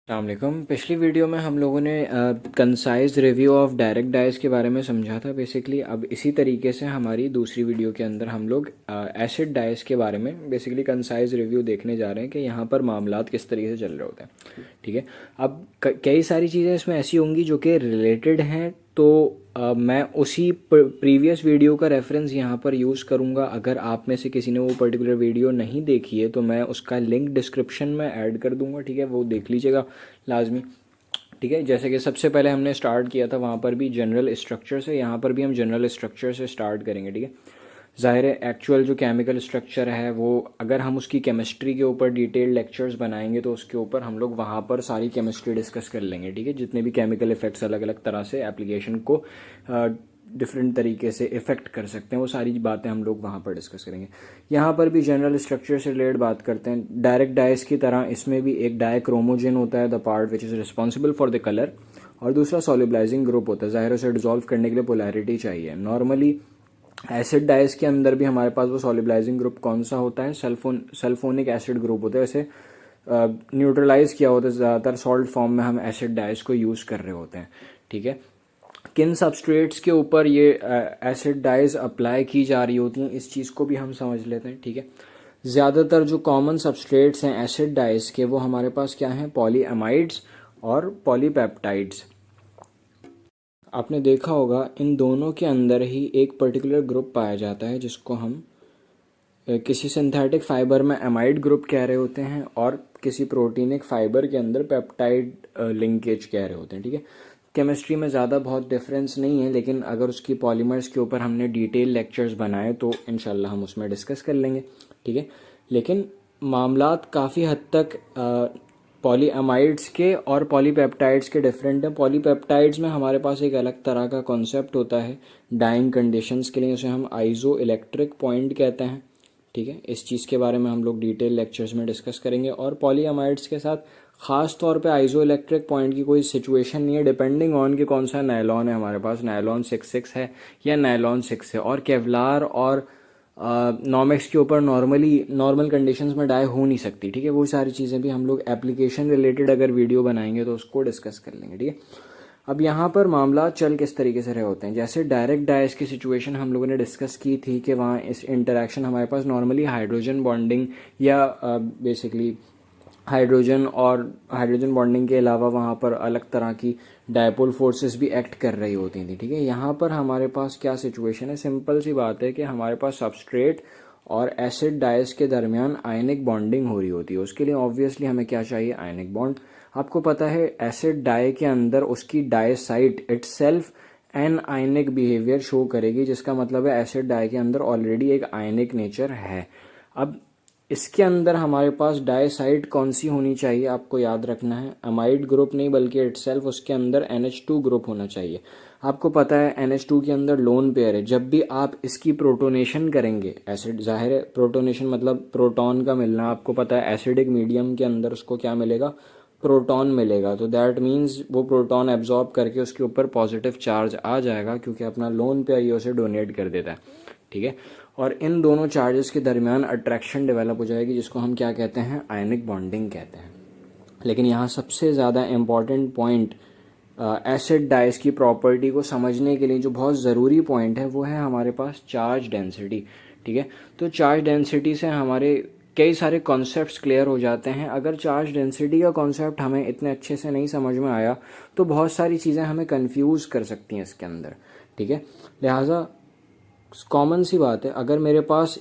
अस्सलामुअलैकुम। पिछली वीडियो में हम लोगों ने concise review of direct dice के बारे में समझा था बेसिकली। अब इसी तरीके से हमारी दूसरी वीडियो के अंदर हम लोग एसिड डाइस के बारे में बेसिकली कंसाइज रिव्यू देखने जा रहे हैं कि यहाँ पर मामलात किस तरीके से चल रहे होते हैं। ठीक है, अब कई सारी चीज़ें इसमें ऐसी होंगी जो कि रिलेटेड हैं, तो मैं उसी प्रीवियस वीडियो का रेफरेंस यहाँ पर यूज़ करूँगा। अगर आप में से किसी ने वो पर्टिकुलर वीडियो नहीं देखी है तो मैं उसका लिंक डिस्क्रिप्शन में ऐड कर दूँगा। ठीक है, वो देख लीजिएगा लाजमी। ठीक है, जैसे कि सबसे पहले हमने स्टार्ट किया था वहाँ पर भी जनरल स्ट्रक्चर से, यहाँ पर भी हम जनरल स्ट्रक्चर से स्टार्ट करेंगे। ठीक है, ज़ाहिर है एक्चुअल जो केमिकल स्ट्रक्चर है वो अगर हम उसकी केमिस्ट्री के ऊपर डिटेल्ड लेक्चर्स बनाएंगे तो उसके ऊपर हम लोग वहाँ पर सारी केमिस्ट्री डिस्कस कर लेंगे। ठीक है, जितने भी केमिकल इफेक्ट्स अलग अलग तरह से एप्लीकेशन को डिफरेंट तरीके से इफेक्ट कर सकते हैं, वो सारी बातें हम लोग वहाँ पर डिस्कस करेंगे। यहाँ पर भी जनरल स्ट्रक्चर से रिलेटेड बात करते हैं। डायरेक्ट डाइस की तरह इसमें भी एक डायक्रोमोजन होता है, the part which is responsible for the colour, और दूसरा सॉल्युबलाइजिंग ग्रुप होता है। ज़ाहिर उसे डिजोल्व करने के लिए पोलैरिटी चाहिए। नॉर्मली एसिड डाइस के अंदर भी हमारे पास वो सॉल्युबलाइजिंग ग्रुप कौन सा होता है, सल्फोनिक एसिड ग्रुप होता है। वैसे न्यूट्रलाइज किया होता है, ज़्यादातर सॉल्ट फॉर्म में हम एसिड डाइस को यूज़ कर रहे होते हैं। ठीक है, किन सबस्ट्रेट्स के ऊपर ये एसिड डाइज अप्लाई की जा रही होती हैं इस चीज़ को भी हम समझ लेते हैं। ठीक है, ज़्यादातर जो कॉमन सबस्ट्रेट्स हैं एसिड डाइज के वो हमारे पास क्या हैं, पॉलीएमाइड्स और पॉलीपेप्टाइड्स। आपने देखा होगा इन दोनों के अंदर ही एक पर्टिकुलर ग्रुप पाया जाता है जिसको हम किसी सिंथेटिक फाइबर में एमाइड ग्रुप कह रहे होते हैं और किसी प्रोटीनिक फाइबर के अंदर पेप्टाइड लिंकेज कह रहे होते हैं। ठीक है, केमिस्ट्री में ज़्यादा बहुत डिफरेंस नहीं है, लेकिन अगर उसकी पॉलीमर्स के ऊपर हमने डिटेल लेक्चर्स बनाए तो इंशाल्लाह हम उसमें डिस्कस कर लेंगे। ठीक है, लेकिन मामलात काफ़ी हद तक पॉलीअमाइड्स के और पॉलीपेप्टाइड्स के डिफरेंट हैं। पॉलीपेप्टाइड्स में हमारे पास एक अलग तरह का कॉन्सेप्ट होता है डाइंग कंडीशंस के लिए, उसे हम आइसो इलेक्ट्रिक पॉइंट कहते हैं। ठीक है, इस चीज़ के बारे में हम लोग डिटेल लेक्चर्स में डिस्कस करेंगे। और पॉलीअमाइड्स के साथ ख़ास तौर पे आइसो इलेक्ट्रिक पॉइंट की कोई सिचुएशन नहीं है, डिपेंडिंग ऑन कि कौन सा नायलॉन है हमारे पास, नायलॉन 6 है या नायलॉन 6 है। और केवलार और नॉमेक्स के ऊपर नॉर्मल कंडीशंस में डाई हो नहीं सकती। ठीक है, वो सारी चीज़ें भी हम लोग एप्लीकेशन रिलेटेड अगर वीडियो बनाएंगे तो उसको डिस्कस कर लेंगे। ठीक है, अब यहाँ पर मामला चल किस तरीके से रहे होते हैं। जैसे डायरेक्ट डाइस की सिचुएशन हम लोगों ने डिस्कस की थी कि वहाँ इस इंटरेक्शन हमारे पास नॉर्मली हाइड्रोजन बॉन्डिंग या बेसिकली हाइड्रोजन बॉन्डिंग के अलावा वहाँ पर अलग तरह की डायपोल फोर्सेस भी एक्ट कर रही होती थी। ठीक है, यहाँ पर हमारे पास क्या सिचुएशन है, सिंपल सी बात है कि हमारे पास सबस्ट्रेट और एसिड डाइस के दरमियान आयनिक बॉन्डिंग हो रही होती है। उसके लिए ऑब्वियसली हमें क्या चाहिए, आयनिक बॉन्ड। आपको पता है एसिड डाई के अंदर उसकी dye site itself anionic behaviour show करेगी, जिसका मतलब है एसिड डाई के अंदर ऑलरेडी एक आयनिक नेचर है। अब इसके अंदर हमारे पास डाई साइट कौन सी होनी चाहिए, आपको याद रखना है, अमाइड ग्रुप नहीं बल्कि इटसेल्फ उसके अंदर NH2 ग्रुप होना चाहिए। आपको पता है NH2 के अंदर लोन पेयर है। जब भी आप इसकी प्रोटोनेशन करेंगे एसिड, जाहिर है प्रोटोनेशन मतलब प्रोटॉन का मिलना, आपको पता है एसिडिक मीडियम के अंदर उसको क्या मिलेगा, प्रोटॉन मिलेगा। तो दैट मीन्स वो प्रोटॉन एब्जॉर्ब करके उसके ऊपर पॉजिटिव चार्ज आ जाएगा क्योंकि अपना लोन पेयर ये उसे डोनेट कर देता है। ठीक है, और इन दोनों चार्जेस के दरमियान अट्रैक्शन डेवलप हो जाएगी जिसको हम क्या कहते हैं, आयनिक बॉन्डिंग कहते हैं। लेकिन यहाँ सबसे ज़्यादा इम्पॉर्टेंट पॉइंट एसिड डाइस की प्रॉपर्टी को समझने के लिए जो बहुत ज़रूरी पॉइंट है वो है हमारे पास चार्ज डेंसिटी। ठीक है, तो चार्ज डेंसिटी से हमारे कई सारे कॉन्सेप्ट्स क्लियर हो जाते हैं। अगर चार्ज डेंसिटी का कॉन्सेप्ट हमें इतने अच्छे से नहीं समझ में आया तो बहुत सारी चीज़ें हमें कंफ्यूज कर सकती हैं इसके अंदर। ठीक है, लिहाजा कॉमन सी बात है, अगर मेरे पास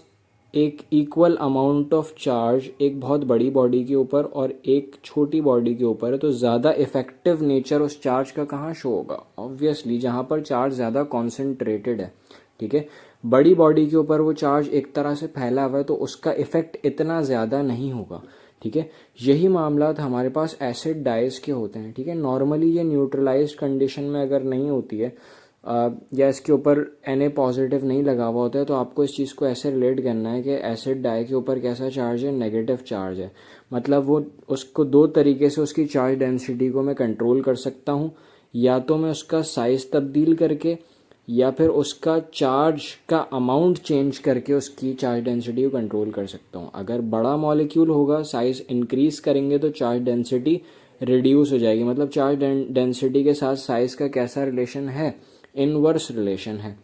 एक इक्वल अमाउंट ऑफ चार्ज एक बहुत बड़ी बॉडी के ऊपर और एक छोटी बॉडी के ऊपर है तो ज़्यादा इफेक्टिव नेचर उस चार्ज का कहाँ शो होगा, ऑब्वियसली जहाँ पर चार्ज ज़्यादा कॉन्सेंट्रेटेड है। ठीक है, बड़ी बॉडी के ऊपर वो चार्ज एक तरह से फैला हुआ है तो उसका इफेक्ट इतना ज़्यादा नहीं होगा। ठीक है, यही मामला हमारे पास एसिड डाइस के होते हैं। ठीक है, नॉर्मली ये न्यूट्रलाइज्ड कंडीशन में अगर नहीं होती है या इसके ऊपर Na पॉजिटिव नहीं लगा हुआ होता है तो आपको इस चीज़ को ऐसे रिलेट करना है कि एसिड डाई के ऊपर कैसा चार्ज है, नेगेटिव चार्ज है। मतलब वो उसको दो तरीके से उसकी चार्ज डेंसिटी को मैं कंट्रोल कर सकता हूँ, या तो मैं उसका साइज़ तब्दील करके या फिर उसका चार्ज का अमाउंट चेंज करके उसकी चार्ज डेंसिटी को कंट्रोल कर सकता हूँ। अगर बड़ा मॉलिक्यूल होगा, साइज़ इंक्रीज करेंगे तो चार्ज डेंसिटी रिड्यूस हो जाएगी। मतलब चार्ज डेंसिटी के साथ साइज़ का कैसा रिलेशन है, इनवर्स रिलेशन है।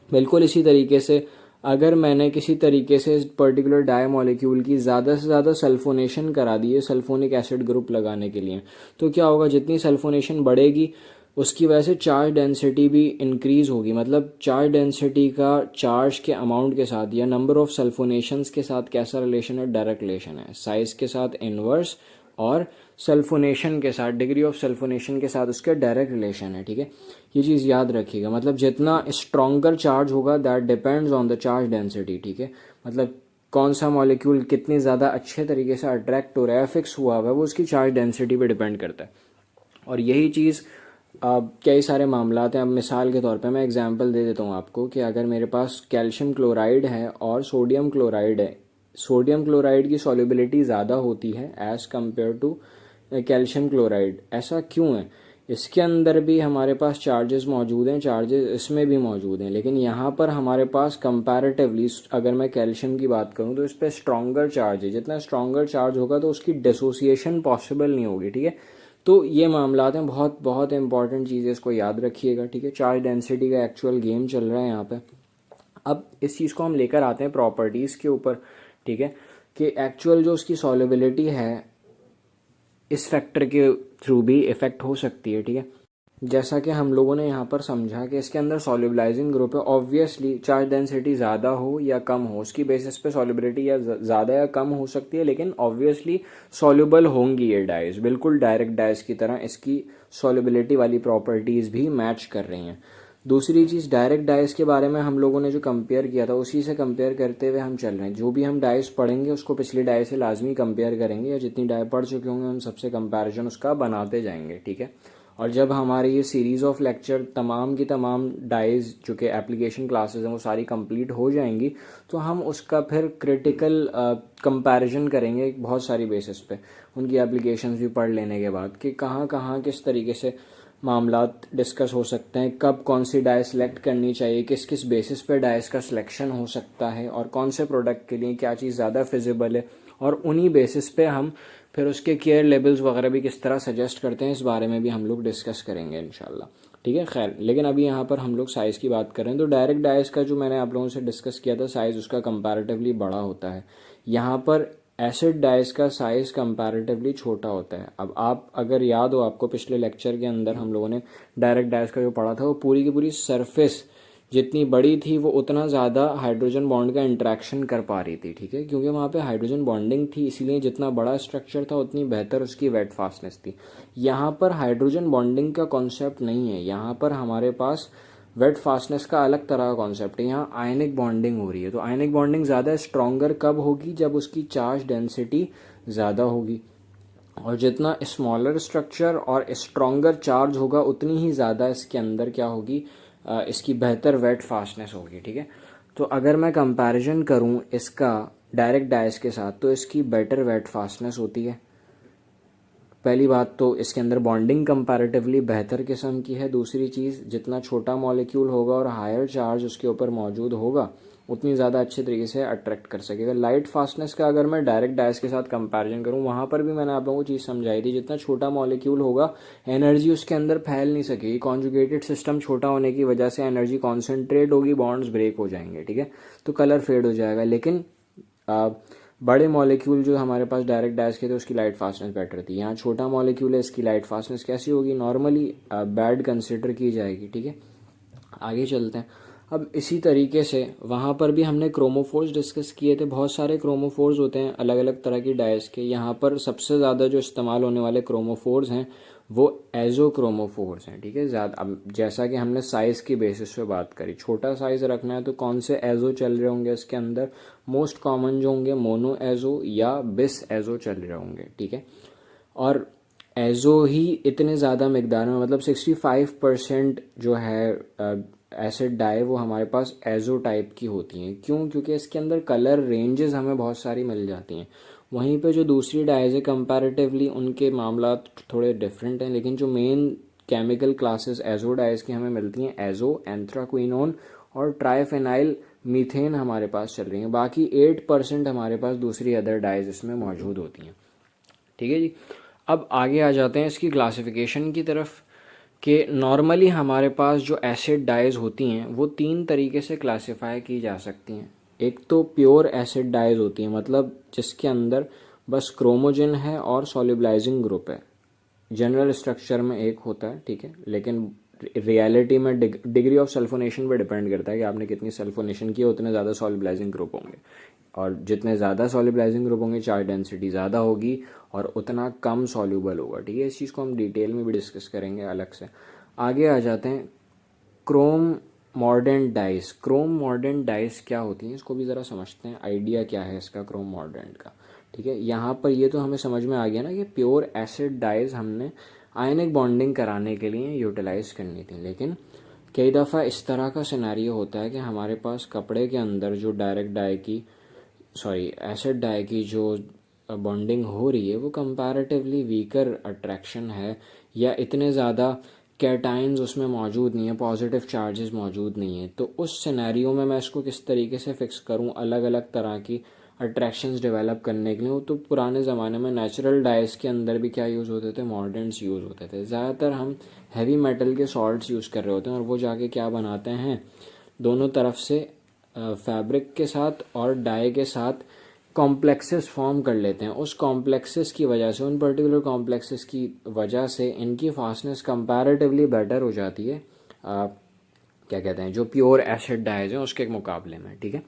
बिल्कुल इसी तरीके से अगर मैंने किसी तरीके से इस पर्टिकुलर डाई मॉलिक्यूल की ज़्यादा से ज़्यादा सल्फोनेशन करा दी है सल्फोनिक एसिड ग्रुप लगाने के लिए, तो क्या होगा, जितनी सल्फोनेशन बढ़ेगी उसकी वजह से चार्ज डेंसिटी भी इंक्रीज़ होगी। मतलब चार्ज डेंसिटी का चार्ज के अमाउंट के साथ या नंबर ऑफ सल्फोनेशंस के साथ कैसा रिलेशन है, डायरेक्ट रिलेशन है। साइज़ के साथ इनवर्स और सल्फोनेशन के साथ, डिग्री ऑफ सल्फोनेशन के साथ उसके डायरेक्ट रिलेशन है। ठीक है, ये चीज़ याद रखिएगा। मतलब जितना स्ट्रॉन्गर चार्ज होगा that depends on the charge density. ठीक है, मतलब कौन सा मॉलिक्यूल कितनी ज़्यादा अच्छे तरीके से अट्रैक्ट हो रहा है, फिक्स हुआ हुआ है, वो उसकी चार्ज डेंसिटी पे डिपेंड करता है। और यही चीज़ कई सारे मामलात हैं। अब मिसाल के तौर पे मैं एग्जांपल दे देता हूँ आपको कि अगर मेरे पास कैल्शियम क्लोराइड है और सोडियम क्लोराइड है, सोडियम क्लोराइड की सॉल्युबिलिटी ज़्यादा होती है as compare to calcium chloride. ऐसा क्यों है? इसके अंदर भी हमारे पास चार्जेस मौजूद हैं, चार्जेस इसमें भी मौजूद हैं, लेकिन यहाँ पर हमारे पास कंपैरेटिवली अगर मैं कैल्शियम की बात करूँ तो इस पर स्ट्रॉन्गर चार्ज है। जितना स्ट्रॉन्गर चार्ज होगा तो उसकी डिसोसिएशन पॉसिबल नहीं होगी। ठीक है, तो ये मामलात हैं, बहुत बहुत इंपॉर्टेंट चीज़ है, इसको याद रखिएगा। ठीक है, चार्ज डेंसिटी का एक्चुअल गेम चल रहा है यहाँ पे। अब इस चीज़ को हम लेकर आते हैं प्रॉपर्टीज़ के ऊपर। ठीक है, कि एक्चुअल जो उसकी सॉल्युबिलिटी है इस फैक्टर के थ्रू भी इफेक्ट हो सकती है। ठीक है, जैसा कि हम लोगों ने यहाँ पर समझा कि इसके अंदर सॉल्युबलाइजिंग ग्रुप है। ऑब्वियसली चार्ज डेंसिटी ज़्यादा हो या कम हो उसकी बेसिस पे सॉल्युबिलिटी या ज़्यादा या कम हो सकती है, लेकिन ऑब्वियसली सॉल्युबल होंगी ये डाइज, बिल्कुल डायरेक्ट डाइज की तरह इसकी सॉल्युबिलिटी वाली प्रॉपर्टीज़ भी मैच कर रही हैं। दूसरी चीज़, डायरेक्ट डाइस के बारे में हम लोगों ने जो कंपेयर किया था उसी से कंपेयर करते हुए हम चल रहे हैं। जो भी हम डाइस पढ़ेंगे उसको पिछली डाई से लाजमी कंपेयर करेंगे, या जितनी डाई पढ़ चुके होंगे उन सबसे कंपैरिजन उसका बनाते जाएंगे। ठीक है, और जब हमारी ये सीरीज़ ऑफ लेक्चर तमाम की तमाम डाइज जो कि एप्लीकेशन क्लासेस हैं वो सारी कंप्लीट हो जाएंगी, तो हम उसका फिर क्रिटिकल कंपैरिजन करेंगे बहुत सारी बेसिस पे, उनकी एप्लीकेशंस भी पढ़ लेने के बाद कि कहाँ कहाँ किस तरीके से मामलात डिस्कस हो सकते हैं, कब कौन सी डाई सेलेक्ट करनी चाहिए, किस किस बेसिस पे डाइस का सिलेक्शन हो सकता है, और कौन से प्रोडक्ट के लिए क्या चीज़ ज़्यादा फिजिबल है, और उन्हीं बेसिस पे हम फिर उसके केयर लेवल्स वगैरह भी किस तरह सजेस्ट करते हैं, इस बारे में भी हम लोग डिस्कस करेंगे इंशाल्लाह। ठीक है, खैर, लेकिन अभी यहाँ पर हम लोग साइज़ की बात करें तो डायरेक्ट डाइस का जो मैंने आप लोगों से डिस्कस किया था साइज़ उसका कंपैरेटिवली बड़ा होता है। यहाँ पर एसिड डाइस का साइज़ कंपैरेटिवली छोटा होता है। अब आप अगर याद हो आपको पिछले लेक्चर के अंदर हम लोगों ने डायरेक्ट डाइस का जो पढ़ा था वो पूरी की पूरी सरफेस जितनी बड़ी थी वो उतना ज़्यादा हाइड्रोजन बॉन्ड का इंट्रैक्शन कर पा रही थी। ठीक है, क्योंकि वहाँ पे हाइड्रोजन बॉन्डिंग थी, इसीलिए जितना बड़ा स्ट्रक्चर था उतनी बेहतर उसकी वेट फास्टनेस थी। यहाँ पर हाइड्रोजन बॉन्डिंग का कॉन्सेप्ट नहीं है, यहाँ पर हमारे पास वेट फास्टनेस का अलग तरह का कॉन्सेप्ट है। यहाँ आयनिक बॉन्डिंग हो रही है, तो आयनिक बॉन्डिंग ज़्यादा स्ट्रॉन्गर कब होगी, जब उसकी चार्ज डेंसिटी ज़्यादा होगी, और जितना स्मॉलर स्ट्रक्चर और स्ट्रॉन्गर चार्ज होगा उतनी ही ज़्यादा इसके अंदर क्या होगी, इसकी बेहतर वेट फास्टनेस होगी। ठीक है, तो अगर मैं कंपैरिजन करूं इसका डायरेक्ट डाइस के साथ तो इसकी बेटर वेट फास्टनेस होती है। पहली बात तो इसके अंदर बॉन्डिंग कंपैरेटिवली बेहतर किस्म की है। दूसरी चीज़, जितना छोटा मॉलिक्यूल होगा और हायर चार्ज उसके ऊपर मौजूद होगा उतनी ज़्यादा अच्छे तरीके से अट्रैक्ट कर सकेगा। लाइट फास्टनेस का अगर मैं डायरेक्ट डाइस के साथ कंपैरिजन करूं, वहाँ पर भी मैंने आप लोगों को चीज़ समझाई थी, जितना छोटा मॉलिक्यूल होगा एनर्जी उसके अंदर फैल नहीं सकेगी। कॉन्जुगेटेड सिस्टम छोटा होने की वजह से एनर्जी कॉन्सेंट्रेट होगी, बॉन्ड्स ब्रेक हो जाएंगे। ठीक है, तो कलर फेड हो जाएगा। लेकिन बड़े मॉलिक्यूल जो हमारे पास डायरेक्ट डाइस के थे उसकी लाइट फास्टनेस बेटर थी। यहाँ छोटा मॉलिक्यूल है, इसकी लाइट फास्टनेस कैसी होगी, नॉर्मली बैड कंसिडर की जाएगी। ठीक है, आगे चलते हैं। अब इसी तरीके से वहाँ पर भी हमने क्रोमोफोर्स डिस्कस किए थे। बहुत सारे क्रोमोफोर्स होते हैं अलग अलग तरह की डाइस के। यहाँ पर सबसे ज़्यादा जो इस्तेमाल होने वाले क्रोमोफोर्स हैं वो एजो क्रोमोफोर्स हैं। ठीक है, ज़्यादा अब जैसा कि हमने साइज़ की बेसिस पे बात करी, छोटा साइज़ रखना है तो कौन से एजो चल रहे होंगे इसके अंदर, मोस्ट कॉमन जो होंगे मोनो एजो या बिस एजो चल रहे होंगे। ठीक है, और एजो ही इतने ज़्यादा मिकदार में, मतलब 65% जो है एसिड डाई वो हमारे पास एजो टाइप की होती हैं। क्यों? क्योंकि इसके अंदर कलर रेंजेस हमें बहुत सारी मिल जाती हैं। वहीं पे जो दूसरी डाइज है कंपैरेटिवली उनके मामला थोड़े डिफरेंट हैं, लेकिन जो main chemical classes azo dyes की हमें मिलती हैं, एजो, एंथ्राक्विनोन और ट्राइफेनाइल मीथेन हमारे पास चल रही हैं। बाकी 8% हमारे पास दूसरी अदर डाइज इसमें मौजूद होती हैं। ठीक है जी, अब आगे आ जाते हैं इसकी क्लासिफिकेशन की तरफ कि नॉर्मली हमारे पास जो एसिड डाइज होती हैं वो तीन तरीके से क्लासिफाई की जा सकती हैं। एक तो प्योर एसिड डाइज होती हैं, मतलब जिसके अंदर बस क्रोमोजन है और सॉल्युबलाइजिंग ग्रुप है। जनरल स्ट्रक्चर में एक होता है, ठीक है, लेकिन रियलिटी में डिग्री ऑफ सल्फोनेशन पे डिपेंड करता है कि आपने कितनी सल्फोनेशन की, उतने ज़्यादा सॉल्युबलाइजिंग ग्रुप होंगे, और जितने ज़्यादा सॉल्युबलाइजिंग ग्रुप होंगे चार्ज डेंसिटी ज़्यादा होगी और उतना कम सॉल्यूबल होगा, ठीक है। इस चीज़ को हम डिटेल में भी डिस्कस करेंगे अलग से। आगे आ जाते हैं Chrome mordant dice. Chrome mordant dice क्या होती हैं, इसको भी ज़रा समझते हैं, आइडिया क्या है इसका क्रोम मॉर्डेंट का, ठीक है। यहाँ पर ये तो हमें समझ में आ गया ना कि प्योर एसिड डाइज हमने आयनिक बॉन्डिंग कराने के लिए यूटिलाइज करनी थी, लेकिन कई दफ़ा इस तरह का सिनेरियो होता है कि हमारे पास कपड़े के अंदर जो डायरेक्ट डाई की एसिड डाई की जो बॉन्डिंग हो रही है वो कंपैरेटिवली वीकर अट्रैक्शन है, या इतने ज़्यादा कैटाइंस उसमें मौजूद नहीं है, पॉजिटिव चार्जेस मौजूद नहीं है। तो उस सिनेरियो में मैं इसको किस तरीके से फिक्स करूं अलग अलग तरह की अट्रैक्शंस डेवलप करने के लिए। वो तो पुराने ज़माने में नेचुरल डाइस के अंदर भी क्या यूज़ होते थे, मॉर्डेंट्स यूज़ होते थे। ज़्यादातर हम हैवी मेटल के सॉल्ट्स यूज़ कर रहे होते हैं और वो जाके क्या बनाते हैं, दोनों तरफ से फैब्रिक के साथ और डाई के साथ कॉम्प्लेक्सेस फॉर्म कर लेते हैं। उस कॉम्प्लेक्सेस की वजह से, उन पर्टिकुलर कॉम्प्लेक्सेस की वजह से इनकी फास्टनेस कंपैरेटिवली बेटर हो जाती है क्या कहते हैं, जो प्योर एसिड डाइज हैं उसके मुकाबले में, ठीक है।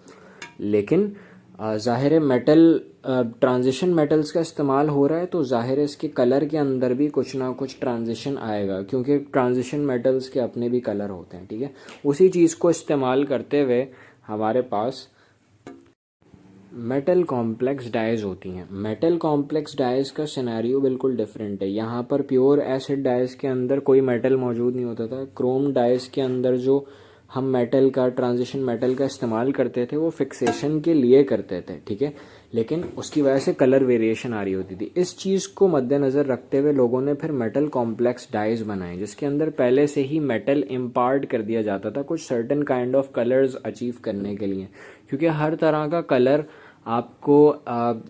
लेकिन ज़ाहिर है मेटल ट्रांजिशन मेटल्स का इस्तेमाल हो रहा है, तो ज़ाहिर है इसके कलर के अंदर भी कुछ ना कुछ ट्रांजिशन आएगा, क्योंकि ट्रांजिशन मेटल्स के अपने भी कलर होते हैं, ठीक है। उसी चीज़ को इस्तेमाल करते हुए हमारे पास मेटल कॉम्प्लेक्स डाइज होती हैं। मेटल कॉम्प्लेक्स डाइज का सिनेरियो बिल्कुल डिफरेंट है। यहाँ पर प्योर एसिड डाइज के अंदर कोई मेटल मौजूद नहीं होता था। क्रोम डाइज के अंदर जो हम मेटल का, ट्रांजिशन मेटल का इस्तेमाल करते थे वो फिक्सेशन के लिए करते थे, ठीक है, लेकिन उसकी वजह से कलर वेरिएशन आ रही होती थी। इस चीज़ को मद्देनज़र रखते हुए लोगों ने फिर मेटल कॉम्प्लेक्स डाइज बनाए, जिसके अंदर पहले से ही मेटल इम्पार्ट कर दिया जाता था कुछ certain kind of colours achieve करने के लिए, क्योंकि हर तरह का कलर आपको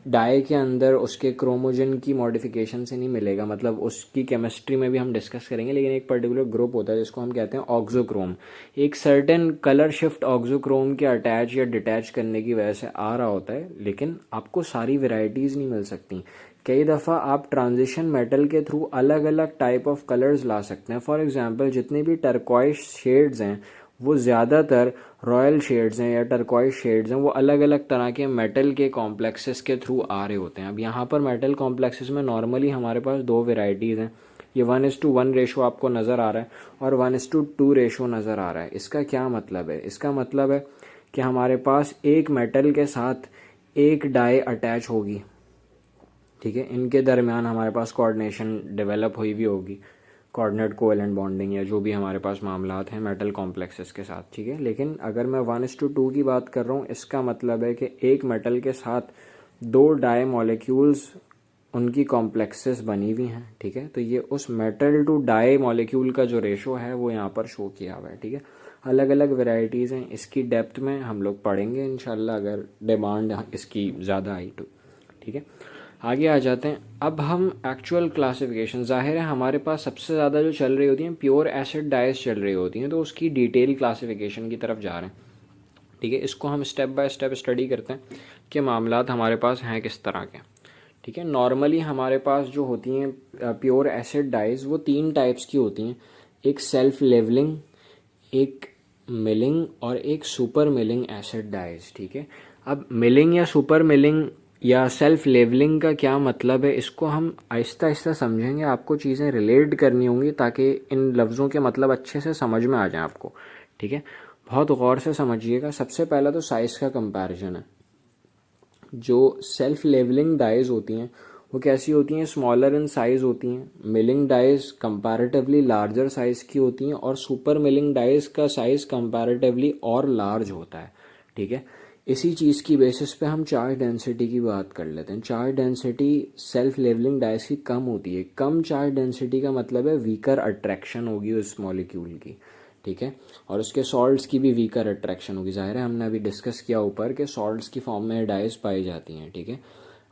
डाई के अंदर उसके क्रोमोजन की मॉडिफिकेशन से नहीं मिलेगा। मतलब उसकी केमिस्ट्री में भी हम डिस्कस करेंगे, लेकिन एक पर्टिकुलर ग्रुप होता है जिसको हम कहते हैं ऑक्सोक्रोम। एक सर्टेन कलर शिफ्ट ऑक्सोक्रोम के अटैच या डिटैच करने की वजह से आ रहा होता है, लेकिन आपको सारी वेराइटीज़ नहीं मिल सकती। कई दफ़ा आप ट्रांजिशन मेटल के थ्रू अलग अलग टाइप ऑफ कलर्स ला सकते हैं। फॉर एग्जांपल जितने भी टर्कॉइश शेड्स हैं वो ज़्यादातर रॉयल शेड्स हैं या टर्कॉइश शेड्स हैं, वो अलग अलग तरह के मेटल के कॉम्प्लेक्सेस के थ्रू आ रहे होते हैं। अब यहाँ पर मेटल कॉम्प्लेक्सेस में नॉर्मली हमारे पास दो वेराइटीज़ हैं। ये 1:1 रेशो आपको नज़र आ रहा है और 1:2 रेशो नज़र आ रहा है। इसका क्या मतलब है, इसका मतलब है कि हमारे पास एक मेटल के साथ एक डाई अटैच होगी, ठीक है, इनके दरमियान हमारे पास कोऑर्डिनेशन डेवलप हुई भी होगी, कोऑर्डिनेट कोवेलेंट बॉन्डिंग या जो भी हमारे पास मामलात हैं मेटल कॉम्प्लेक्सेस के साथ, ठीक है। लेकिन अगर मैं 1:2 की बात कर रहा हूँ, इसका मतलब है कि एक मेटल के साथ दो डाई मॉलिक्यूल्स उनकी कॉम्प्लेक्सेस बनी हुई हैं, ठीक है। तो ये उस मेटल टू डाई मॉलिक्यूल का जो रेशो है वो यहाँ पर शो किया हुआ है, ठीक है। अलग अलग वेराइटीज़ हैं, इसकी डेप्थ में हम लोग पढ़ेंगे इंशाल्लाह अगर डिमांड इसकी ज़्यादा आई तो, ठीक है। आगे आ जाते हैं। अब हम एक्चुअल क्लासिफिकेशन, ज़ाहिर है हमारे पास सबसे ज़्यादा जो चल रही होती हैं प्योर एसिड डाइस चल रही होती हैं, तो उसकी डिटेल क्लासिफिकेशन की तरफ जा रहे हैं, ठीक है। इसको हम स्टेप बाय स्टेप स्टडी करते हैं कि मामलात हमारे पास हैं किस तरह के, ठीक है। नॉर्मली हमारे पास जो होती हैं प्योर एसिड डाइस वो तीन टाइप्स की होती हैं, एक सेल्फ लेवलिंग, एक मिलिंग और एक सुपर मिलिंग एसिड डाइस, ठीक है। अब मिलिंग या सुपर मिलिंग या सेल्फ लेवलिंग का क्या मतलब है, इसको हम आहिस्ता आहिस्ता समझेंगे। आपको चीज़ें रिलेट करनी होंगी ताकि इन लफ्ज़ों के मतलब अच्छे से समझ में आ जाए आपको, ठीक है। बहुत गौर से समझिएगा। सबसे पहला तो साइज़ का कंपैरिजन है। जो सेल्फ लेवलिंग डाइज होती हैं वो कैसी होती हैं, स्मॉलर इन साइज़ होती हैं। Milling dyes comparatively larger size की होती हैं और सुपर मिलिंग डाइज का साइज़ कंपैरेटिवली और लार्ज होता है, ठीक है। इसी चीज़ की बेसिस पे हम चार्ज डेंसिटी की बात कर लेते हैं। Charge density self levelling dyes की कम होती है। कम चार्ज डेंसिटी का मतलब है वीकर अट्रैक्शन होगी उस मॉलिक्यूल की, ठीक है, और उसके सॉल्ट्स की भी वीकर अट्रैक्शन होगी। ज़ाहिर है हमने अभी डिस्कस किया ऊपर कि सॉल्ट्स की फॉर्म में डाइज पाई जाती हैं, ठीक है।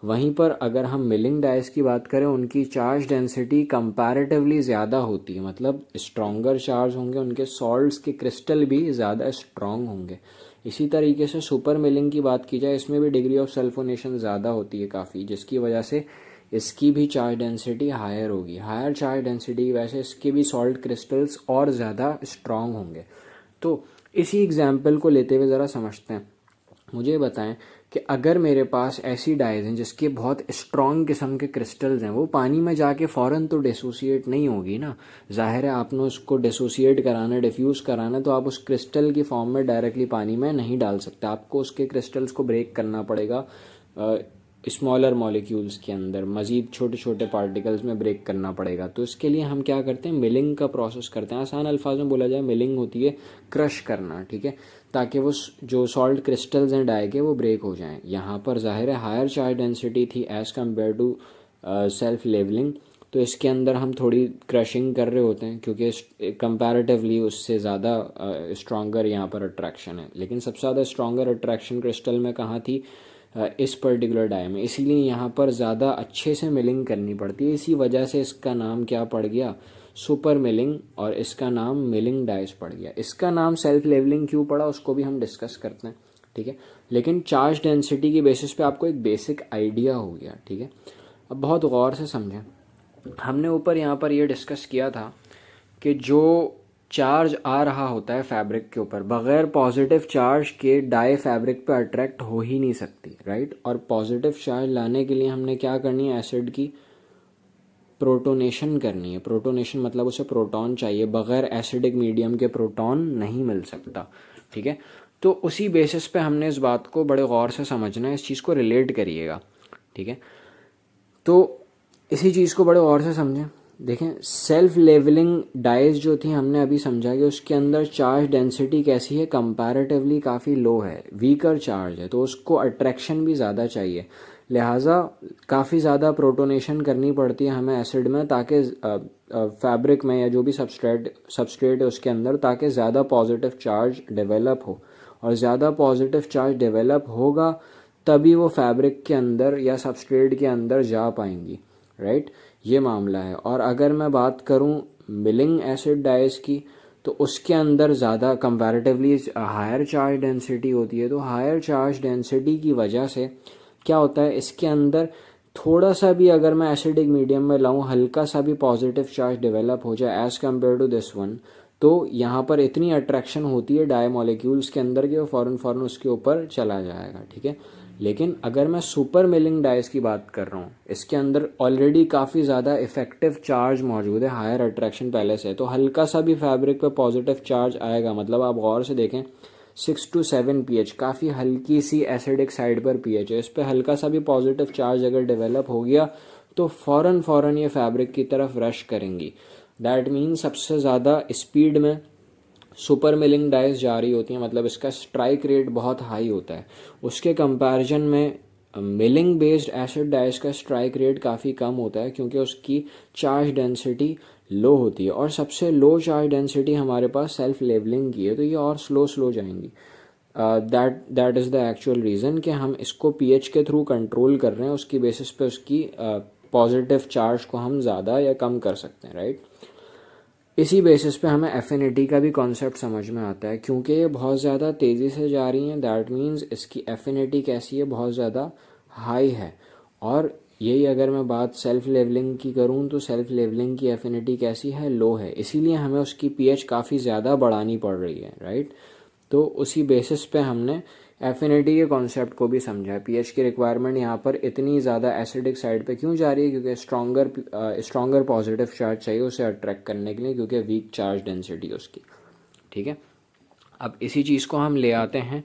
वहीं पर अगर हम मिलिंग डाइस की बात करें, उनकी चार्ज डेंसिटी कंपैरेटिवली ज़्यादा होती है, मतलब स्ट्रॉन्गर चार्ज होंगे, उनके सॉल्ट्स के क्रिस्टल भी ज़्यादा स्ट्रॉन्ग होंगे। इसी तरीके से सुपर मिलिंग की बात की जाए, इसमें भी डिग्री ऑफ सल्फोनेशन ज़्यादा होती है काफ़ी, जिसकी वजह से इसकी भी चार्ज डेंसिटी हायर होगी। हायर चार्ज डेंसिटी की वजह से इसके भी सॉल्ट क्रिस्टल्स और ज़्यादा स्ट्रॉन्ग होंगे। तो इसी एग्जाम्पल को लेते हुए ज़रा समझते हैं। मुझे बताएं कि अगर मेरे पास ऐसी डाइज हैं जिसके बहुत स्ट्रॉन्ग किस्म के क्रिस्टल्स हैं, वो पानी में जाके फ़ौरन तो डिसोसिएट नहीं होगी ना। ज़ाहिर है आपने उसको डिसोसिएट कराना, डिफ्यूज़ कराना, तो आप उस क्रिस्टल की फॉर्म में डायरेक्टली पानी में नहीं डाल सकते। आपको उसके क्रिस्टल्स को ब्रेक करना पड़ेगा स्मॉलर मॉलिक्यूल्स के अंदर, मज़ीद छोटे छोटे पार्टिकल्स में ब्रेक करना पड़ेगा। तो इसके लिए हम क्या करते हैं, मिलिंग का प्रोसेस करते हैं। आसान अल्फाज में बोला जाए, मिलिंग होती है क्रश करना, ठीक है, ताकि वो जो सॉल्ट क्रिस्टल्स हैं डाई के, वो ब्रेक हो जाएं। यहाँ पर ज़ाहिर है हायर चार्ज डेंसिटी थी as compare to self levelling, तो इसके अंदर हम थोड़ी क्रशिंग कर रहे होते हैं क्योंकि कंपैरेटिवली उससे ज़्यादा स्ट्रॉन्गर यहाँ पर अट्रैक्शन है। लेकिन सबसे ज़्यादा स्ट्रॉन्गर अट्रैक्शन क्रिस्टल में कहाँ थी, इस पर्टिकुलर डाई में, इसीलिए यहाँ पर ज़्यादा अच्छे से मिलिंग करनी पड़ती है। इसी वजह से इसका नाम क्या पड़ गया, सुपर मिलिंग, और इसका नाम मिलिंग डाइस पड़ गया। इसका नाम सेल्फ लेवलिंग क्यों पड़ा उसको भी हम डिस्कस करते हैं, ठीक है। लेकिन चार्ज डेंसिटी की बेसिस पे आपको एक बेसिक आइडिया हो गया, ठीक है। अब बहुत गौर से समझें, हमने ऊपर यहाँ पर ये डिस्कस किया था कि जो चार्ज आ रहा होता है फैब्रिक के ऊपर, बगैर पॉजिटिव चार्ज के डाई फैब्रिक पे अट्रैक्ट हो ही नहीं सकती, राइट। और पॉजिटिव चार्ज लाने के लिए हमने क्या करनी है, एसिड की प्रोटोनेशन करनी है। प्रोटोनेशन मतलब उसे प्रोटॉन चाहिए, बगैर एसिडिक मीडियम के प्रोटॉन नहीं मिल सकता, ठीक है। तो उसी बेसिस पे हमने इस बात को बड़े गौर से समझना है, इस चीज़ को रिलेट करिएगा, ठीक है। तो इसी चीज़ को बड़े गौर से समझें। देखें, सेल्फ लेवलिंग डाइज जो थी, हमने अभी समझा कि उसके अंदर चार्ज डेंसिटी कैसी है, कंपैरेटिवली काफ़ी लो है, वीकर चार्ज है, तो उसको अट्रैक्शन भी ज़्यादा चाहिए। लिहाजा काफ़ी ज़्यादा प्रोटोनेशन करनी पड़ती है हमें एसिड में, ताकि फैब्रिक में या जो भी सबस्ट्रेट है उसके अंदर, ताकि ज़्यादा पॉजिटिव चार्ज डेवलप हो। और ज़्यादा पॉजिटिव चार्ज डेवलप होगा तभी वो फैब्रिक के अंदर या सबस्ट्रेट के अंदर जा पाएंगी, राइट। ये मामला है। और अगर मैं बात करूं मिलिंग एसिड डाइस की, तो उसके अंदर ज़्यादा कंपैरेटिवली हायर चार्ज डेंसिटी होती है। तो हायर चार्ज डेंसिटी की वजह से क्या होता है, इसके अंदर थोड़ा सा भी अगर मैं एसिडिक मीडियम में लाऊं, हल्का सा भी पॉजिटिव चार्ज डेवलप हो जाए as compare to this one, तो यहाँ पर इतनी अट्रैक्शन होती है डाई मॉलिक्यूल्स के अंदर कि वो फ़ौरन उसके ऊपर चला जाएगा, ठीक है। लेकिन अगर मैं सुपर मिलिंग डाइस की बात कर रहा हूँ, इसके अंदर ऑलरेडी काफ़ी ज़्यादा इफेक्टिव चार्ज मौजूद है, हायर अट्रैक्शन पहले से, तो हल्का सा भी फैब्रिक पे पॉजिटिव चार्ज आएगा, मतलब आप गौर से देखें 6 to 7 pH, काफ़ी हल्की सी एसिडिक साइड पर pH है, इस पर हल्का सा भी पॉजिटिव चार्ज अगर डेवलप हो गया तो फ़ौरन ये फैब्रिक की तरफ रश करेंगी। दैट मीन सबसे ज़्यादा स्पीड में सुपर मिलिंग डाइस जा रही होती हैं, मतलब इसका स्ट्राइक रेट बहुत हाई होता है। उसके कंपैरिजन में मिलिंग बेस्ड एसिड डाइस का स्ट्राइक रेट काफ़ी कम होता है, क्योंकि उसकी चार्ज डेंसिटी लो होती है। और सबसे लो चार्ज डेंसिटी हमारे पास सेल्फ लेवलिंग की है, तो ये और स्लो जाएंगी। That is the actual reason कि हम इसको पीएच के थ्रू कंट्रोल कर रहे हैं, उसकी बेसिस पे उसकी पॉजिटिव चार्ज को हम ज़्यादा या कम कर सकते हैं, राइट। इसी बेसिस पे हमें एफिनिटी का भी कॉन्सेप्ट समझ में आता है, क्योंकि ये बहुत ज़्यादा तेज़ी से जा रही हैं, दैट मीन्स इसकी एफिनिटी कैसी है, बहुत ज़्यादा हाई है। और यही अगर मैं बात सेल्फ लेवलिंग की करूँ, तो सेल्फ लेवलिंग की एफिनिटी कैसी है, लो है, इसीलिए हमें उसकी पीएच काफ़ी ज़्यादा बढ़ानी पड़ रही है, राइट। तो उसी बेसिस पे हमने एफिनिटी के कॉन्सेप्ट को भी समझा है। पीएच की रिक्वायरमेंट यहाँ पर इतनी ज़्यादा एसिडिक साइड पे क्यों जा रही है, क्योंकि स्ट्रॉन्गर पॉजिटिव चार्ज चाहिए उसे अट्रैक्ट करने के लिए, क्योंकि वीक चार्ज डेंसिटी उसकी, ठीक है। अब इसी चीज़ को हम ले आते हैं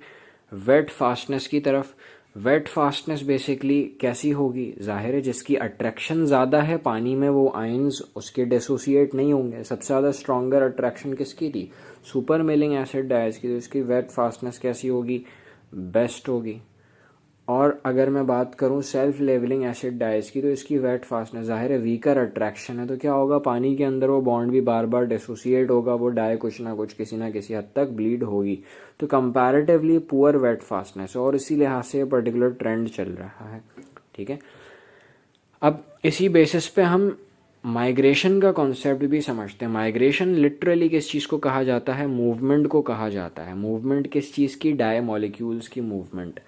वेट फास्टनेस की तरफ। वेट फास्टनेस बेसिकली कैसी होगी, जाहिर है जिसकी अट्रैक्शन ज़्यादा है पानी में, वो आयंस उसके डिसोसिएट नहीं होंगे। सबसे ज़्यादा स्ट्रॉन्गर अट्रैक्शन किसकी थी, सुपर मिलिंग एसिड डाइस की, तो इसकी वेट फास्टनेस कैसी होगी, बेस्ट होगी। और अगर मैं बात करूं सेल्फ लेवलिंग एसिड डाइस की, तो इसकी वेट फास्टनेस जाहिर है वीकर अट्रैक्शन है, तो क्या होगा, पानी के अंदर वो बॉन्ड भी बार बार डिसोसिएट होगा, वो डाई कुछ ना कुछ किसी ना किसी हद तक ब्लीड होगी, तो कंपैरेटिवली पुअर वेट फास्टनेस है। और इसी लिहाज से पर्टिकुलर ट्रेंड चल रहा है, ठीक है। अब इसी बेसिस पे हम माइग्रेशन का कॉन्सेप्ट भी समझते हैं। माइग्रेशन लिटरली किस चीज़ को कहा जाता है? मूवमेंट को कहा जाता है। मूवमेंट किस चीज़ की? डाई मॉलिक्यूल्स की मूवमेंट।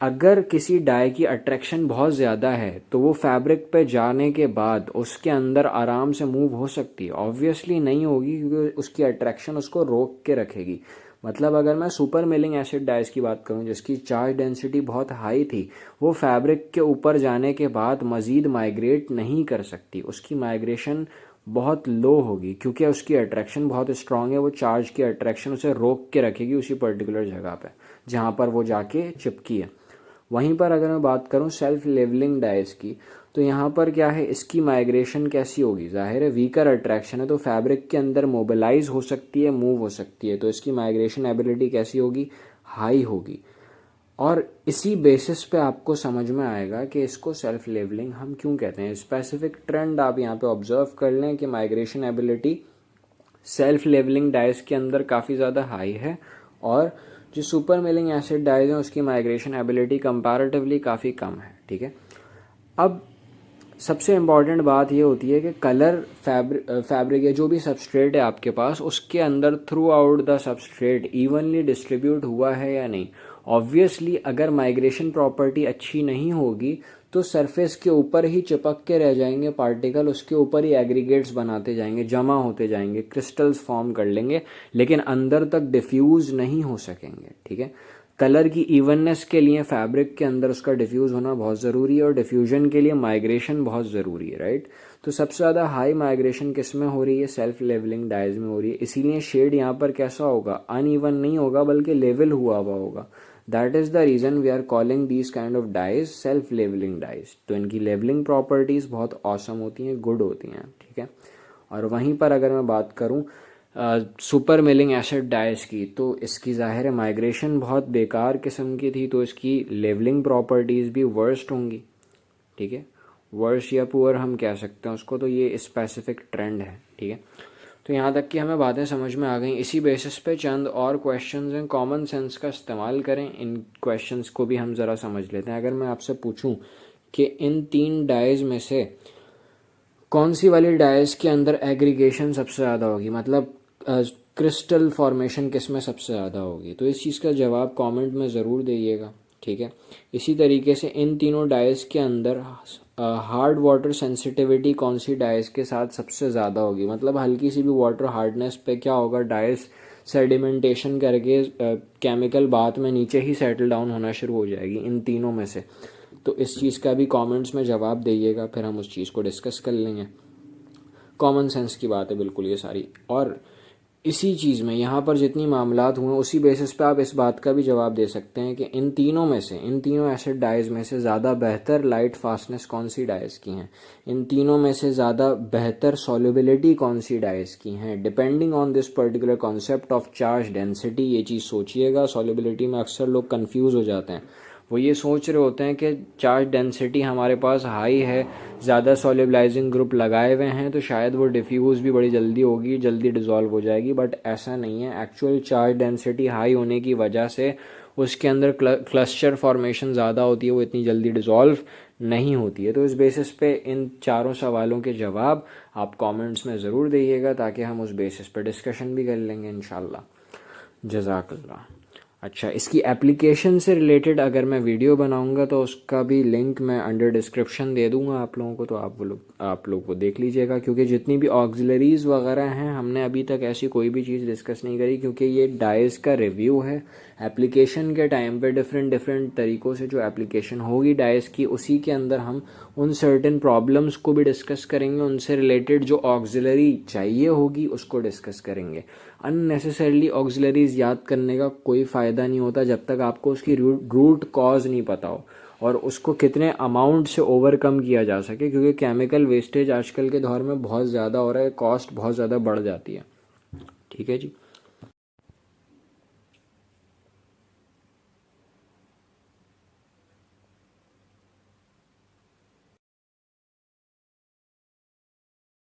अगर किसी डाई की अट्रैक्शन बहुत ज़्यादा है तो वो फैब्रिक पे जाने के बाद उसके अंदर आराम से मूव हो सकती है? ऑब्वियसली नहीं होगी, क्योंकि उसकी अट्रैक्शन उसको रोक के रखेगी। मतलब अगर मैं सुपर मिलिंग एसिड डाइस की बात करूं जिसकी चार्ज डेंसिटी बहुत हाई थी, वो फैब्रिक के ऊपर जाने के बाद मज़ीद माइग्रेट नहीं कर सकती, उसकी माइग्रेशन बहुत लो होगी, क्योंकि उसकी अट्रैक्शन बहुत स्ट्रांग है। वो चार्ज की अट्रैक्शन उसे रोक के रखेगी उसी पर्टिकुलर जगह पे जहाँ पर वो जाके चिपकी है। वहीं पर अगर मैं बात करूं सेल्फ लेवलिंग डाइस की, तो यहाँ पर क्या है, इसकी माइग्रेशन कैसी होगी? जाहिर है वीकर अट्रैक्शन है तो फैब्रिक के अंदर मोबिलाइज हो सकती है, मूव हो सकती है, तो इसकी माइग्रेशन एबिलिटी कैसी होगी? हाई होगी। और इसी बेसिस पे आपको समझ में आएगा कि इसको सेल्फ लेवलिंग हम क्यों कहते हैं। स्पेसिफिक ट्रेंड आप यहाँ पे ऑब्जर्व कर लें कि migration ability self levelling dyes के अंदर काफ़ी ज़्यादा हाई है, और जो सुपर मिलिंग एसिड डाइज हैं उसकी माइग्रेशन एबिलिटी कंपैरेटिवली काफ़ी कम है। ठीक है। अब सबसे इम्पॉर्टेंट बात ये होती है कि कलर फैब्रिक या जो भी सबस्ट्रेट है आपके पास, उसके अंदर through out the substrate evenly distribute हुआ है या नहीं। ऑब्वियसली अगर माइग्रेशन प्रॉपर्टी अच्छी नहीं होगी तो सरफेस के ऊपर ही चिपक के रह जाएंगे पार्टिकल, उसके ऊपर ही एग्रीगेट्स बनाते जाएंगे, जमा होते जाएंगे, क्रिस्टल्स फॉर्म कर लेंगे, लेकिन अंदर तक डिफ्यूज नहीं हो सकेंगे। ठीक है। कलर की इवननेस के लिए फैब्रिक के अंदर उसका डिफ्यूज होना बहुत ज़रूरी है, और डिफ्यूजन के लिए माइग्रेशन बहुत ज़रूरी है, राइट। तो सबसे ज़्यादा हाई माइग्रेशन किस में हो रही है? सेल्फ लेवलिंग डाइज में हो रही है। इसीलिए शेड यहाँ पर कैसा होगा? अनइवन नहीं होगा, बल्कि लेवल हुआ हुआ होगा। That is the reason we are calling these kind of dyes self levelling dyes. तो इनकी लेवलिंग प्रॉपर्टीज़ बहुत ऑसम होती हैं, गुड होती हैं। ठीक है। और वहीं पर अगर मैं बात करूँ सुपर मिलिंग एसिड डाइस की, तो इसकी ज़ाहिर है माइग्रेशन बहुत बेकार किस्म की थी, तो इसकी लेवलिंग प्रॉपर्टीज़ भी वर्स्ट होंगी। ठीक है। वर्स्ट या पुअर हम कह सकते हैं उसको, तो ये स्पेसिफिक ट्रेंड है। ठीक है। तो यहाँ तक कि हमें बातें समझ में आ गई। इसी बेसिस पे चंद और क्वेश्चंस हैं, कॉमन सेंस का इस्तेमाल करें, इन क्वेश्चंस को भी हम ज़रा समझ लेते हैं। अगर मैं आपसे पूछूं कि इन 3 डाइज में से कौन सी वाली डाइज के अंदर एग्रीगेशन सबसे ज़्यादा होगी, मतलब क्रिस्टल फॉर्मेशन किस में सबसे ज़्यादा होगी, तो इस चीज़ का जवाब कमेंट में ज़रूर दीजिएगा। ठीक है। इसी तरीके से इन तीनों डाइस के अंदर हार्ड वाटर सेंसिटिविटी कौन सी डाइस के साथ सबसे ज़्यादा होगी, मतलब हल्की सी भी वाटर हार्डनेस पे क्या होगा, डाइस सेडिमेंटेशन करके केमिकल बात में नीचे ही सेटल डाउन होना शुरू हो जाएगी इन तीनों में से। तो इस चीज़ का भी कमेंट्स में जवाब दीजिएगा, फिर हम उस चीज़ को डिस्कस कर लेंगे। कॉमन सेंस की बात है बिल्कुल ये सारी। और इसी चीज़ में यहाँ पर जितनी मामलात हुए उसी बेसिस पे आप इस बात का भी जवाब दे सकते हैं कि इन तीनों में से, इन तीनों एसिड डाइज में से ज़्यादा बेहतर लाइट फास्टनेस कौन सी डाइज की हैं, इन तीनों में से ज़्यादा बेहतर सॉल्युबिलिटी कौन सी डाइज की हैं, depending on this particular concept of charge density. ये चीज़ सोचिएगा, सॉल्युबिलिटी में अक्सर लोग कन्फ्यूज़ हो जाते हैं। वो ये सोच रहे होते हैं कि चार्ज डेंसिटी हमारे पास हाई है, ज़्यादा सॉल्युबलाइजिंग ग्रुप लगाए हुए हैं, तो शायद वो डिफ्यूज़ भी बड़ी जल्दी होगी, जल्दी डिज़ोल्व हो जाएगी, बट ऐसा नहीं है। एक्चुअल चार्ज डेंसिटी हाई होने की वजह से उसके अंदर क्लस्टर फॉर्मेशन ज़्यादा होती है, वो इतनी जल्दी डिज़ोल्व नहीं होती है। तो इस बेसिस पे इन चारों सवालों के जवाब आप कमेंट्स में ज़रूर दीजिएगा, ताकि हम उस बेसिस पे डिस्कशन भी कर लेंगे इंशाल्लाह। जज़ाकल्लाह। अच्छा, इसकी एप्लीकेशन से रिलेटेड अगर मैं वीडियो बनाऊंगा तो उसका भी लिंक मैं अंडर डिस्क्रिप्शन दे दूंगा आप लोगों को, तो आप लोग वो देख लीजिएगा। क्योंकि जितनी भी ऑक्सिलरीज़ वगैरह हैं हमने अभी तक ऐसी कोई भी चीज़ डिस्कस नहीं करी, क्योंकि ये डाइस का रिव्यू है। एप्लीकेशन के टाइम पे डिफरेंट तरीक़ों से जो एप्लीकेशन होगी डाइस की, उसी के अंदर हम उन सर्टेन प्रॉब्लम्स को भी डिस्कस करेंगे, उनसे रिलेटेड जो ऑक्सिलरी चाहिए होगी उसको डिस्कस करेंगे। अननेसेसरली ऑक्सिलरीज याद करने का कोई फ़ायदा नहीं होता जब तक आपको उसकी रूट कॉज नहीं पता हो और उसको कितने अमाउंट से ओवरकम किया जा सके, क्योंकि केमिकल वेस्टेज आजकल के दौर में बहुत ज़्यादा हो रहा है, कॉस्ट बहुत ज़्यादा बढ़ जाती है। ठीक है जी।